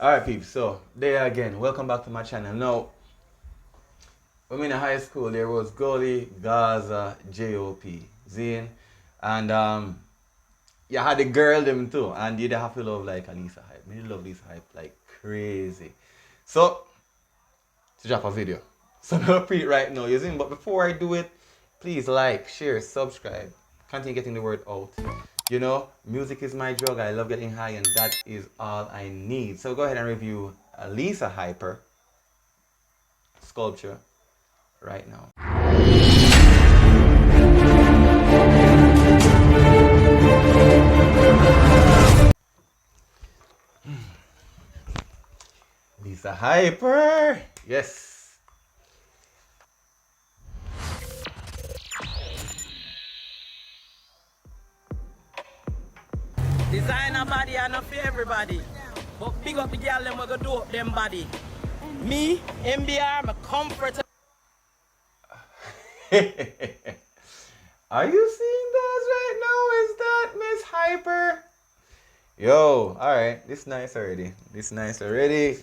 Alright peeps, so there again, welcome back to my channel. Now, when in high school there was Gully, Gaza, J.O.P. Zane, and you had the girl them too, and you'd have to love like a Lisa Hype. Me love Lisa Hype like crazy. So, to drop a video. So I'm gonna pre it right now, you see? But before I do it, please like, share, subscribe. Continue getting the word out. You know, music is my drug. I love getting high, and that is all I need. So go ahead and review Lisa Hyper Sculpture right now. Lisa Hyper, yes. Designer body are not for everybody. But big up the girl them we go do up them body. Me, MBR, my comfort. Are you seeing those right now? Is that Miss Hyper? Yo, alright, this nice already. This nice already.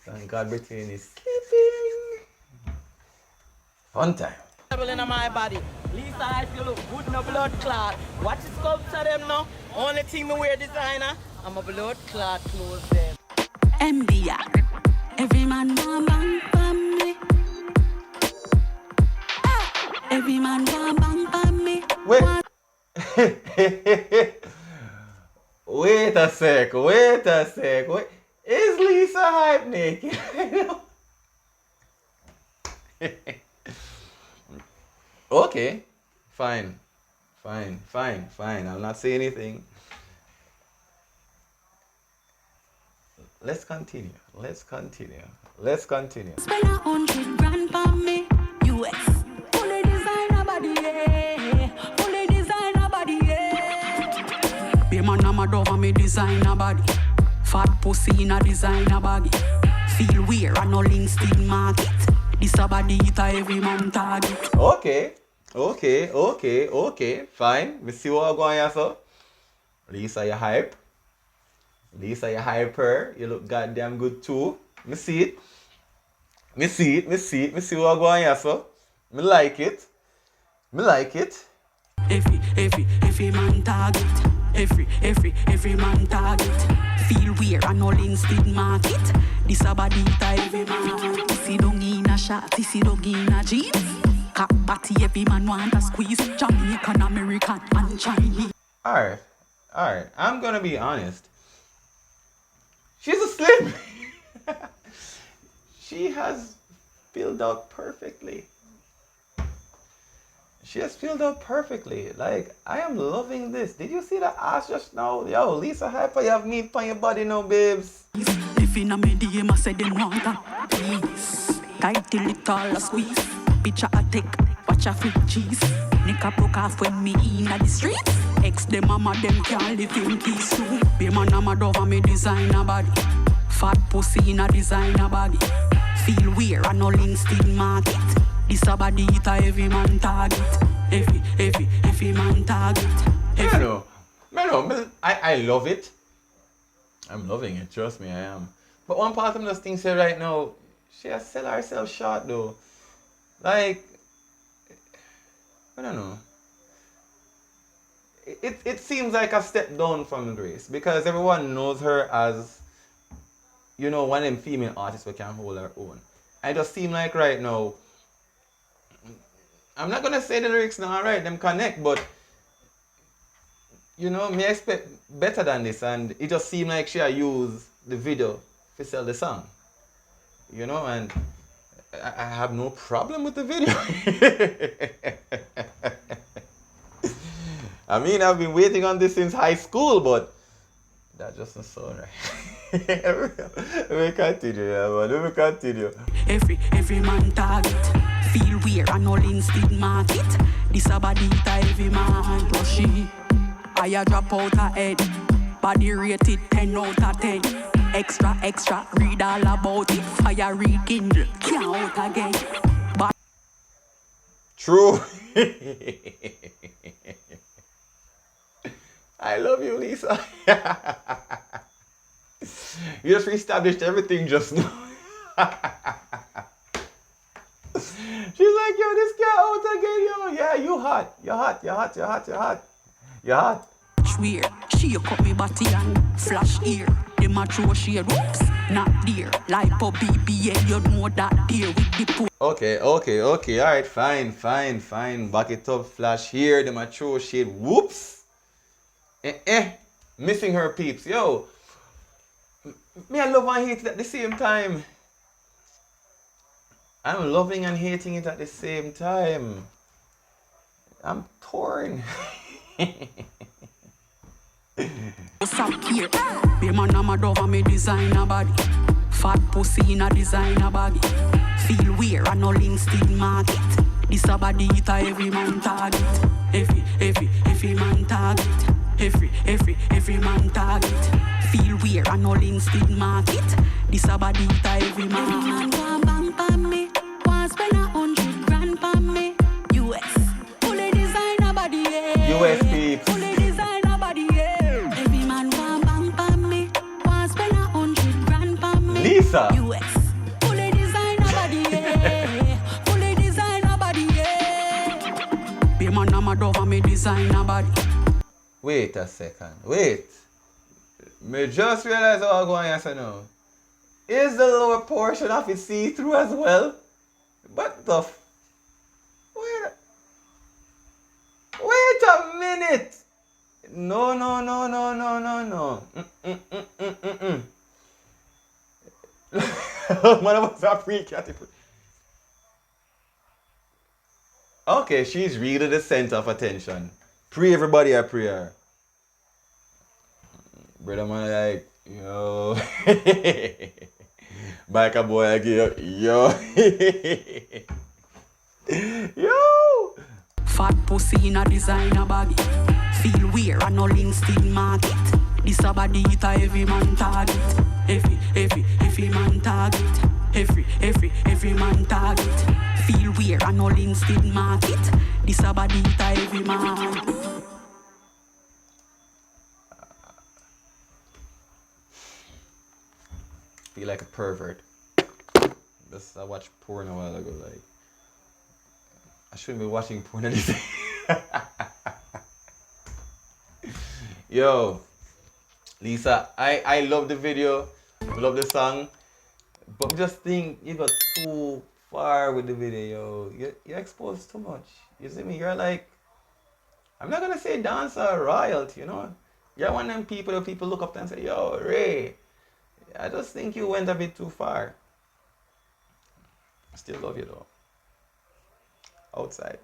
Thank God Britain is sleeping. Fun time. In my body. Lisa, I feel look good no blood clot. Watch the sculpture them now. Only thing me wear designer. I'm a blood clot clothes them. MBR. Every man want bang bang me. Every man want bang bang me. Wait. Wait a sec. Wait. Is Lisa Hype naked? Okay. Fine. I'll not say anything. Let's continue. Spend 100 grand on me. US. Fully designer body, yeah. Fully designer body, yeah. Be man a mad over me designer body. Fat pussy in a designer body. Feel weird and no links in market. This a body it a every man target. Okay. Fine. We see what going on, so. Lisa, you hype. Lisa, you hyper. You look goddamn good too. Me see it. Me see what going on, so. Me like it. Every man target. Every man target. Feel weird and no links in market. This a body it a every man. Tissy down in a shot, tissy down in a jeans. Cat party, every man want a squeeze. Jamaican, American, and Chinese. Alright. I'm gonna be honest. She's a slim. She has filled out perfectly. Like, I am loving this. Did you see the ass just now? Yo, Lisa Hyper, you have meat on your body now, babes. If in a medium, I said them want a please. Tight till it all a squeeze. Picture a take, watch a flip cheese. Nick a broke off when me in the streets. Ex them mama them can't live in peace too. Be man a mad over me designer body. Fat pussy in a designer body. Feel weird and no links in market. This a body it a every man target. Every man target. I love it. I'm loving it, trust me, I am. But one part of me just thinks here right now, she has sell herself short though. Like, I don't know. It seems like a step down from Grace because everyone knows her as, you know, one of them female artists who can hold her own. I just seem like right now, I'm not gonna say the lyrics now, alright, them connect, but you know, me expect better than this, and it just seemed like she used the video to sell the song. You know, and I have no problem with the video. I mean, I've been waiting on this since high school, but that just not so right. Let me continue. Every man target. Feel weird and no links in market. This a body it a every man rushy. I a drop out a head. Body rated 10 out of 10. Extra, read all about it. Fire rekindle, can't out again. But True. I love you, Lisa. You just reestablished everything just now. She's like, yo, this guy out again, yo. Yeah, you hot. You're hot. You're hot. You're hot. You're hot. You're hot. Swear, she cut me body and flash ear. Them a throw shade, whoops, not dear. Lipo BBL, you know that dear with the poor. Okay. Alright, fine. Back it up, flash here. The mature shade. Whoops. Missing her peeps. Yo. Me, I love and hate it at the same time. I'm loving and hating it at the same time. I'm torn. What's up here? Be man, I'm a dog and me designer body. Fat pussy in a designer baggy. Feel weird and no links still market. This a body it a every man target. Every man target. Every man target. Feel weird and no links still market. This a body it a every man. Every man want bang pan me. Want spend $100 grand pan me. US. Fully designer body, yeah. US peeps. Fully designer body, yeah. Every man want bang pan me. Want spend $100 grand pan me. Lisa. US. Fully designer body, yeah. Fully designer body, yeah. Be man, I'm a dog and me designer body. Wait a second. Wait. Me just realized what I'm going to say now. Is the lower portion of it see-through as well? But the Wait a minute. No. Man, I was a freak. Okay, she's really the center of attention. Pray everybody a prayer. Brother man like, yo. Biker boy like, yo. Yo. Fat pussy in a designer baggy. Feel weird and no links still market. This a body it a every man target. Every man target. Every man target. Feel weird and no links still market. This a body it a every man. Feel like a pervert. This I watched porn a while ago. Like I shouldn't be watching porn at this. Yo, Lisa, I love the video, love the song, but just think you got too far with the video. You exposed too much. You see me? You're like, I'm not gonna say dancer royalty, you know. You're one of them people that people look up to and say, yo, Ray. I just think you went a bit too far. I still love you though. Outside.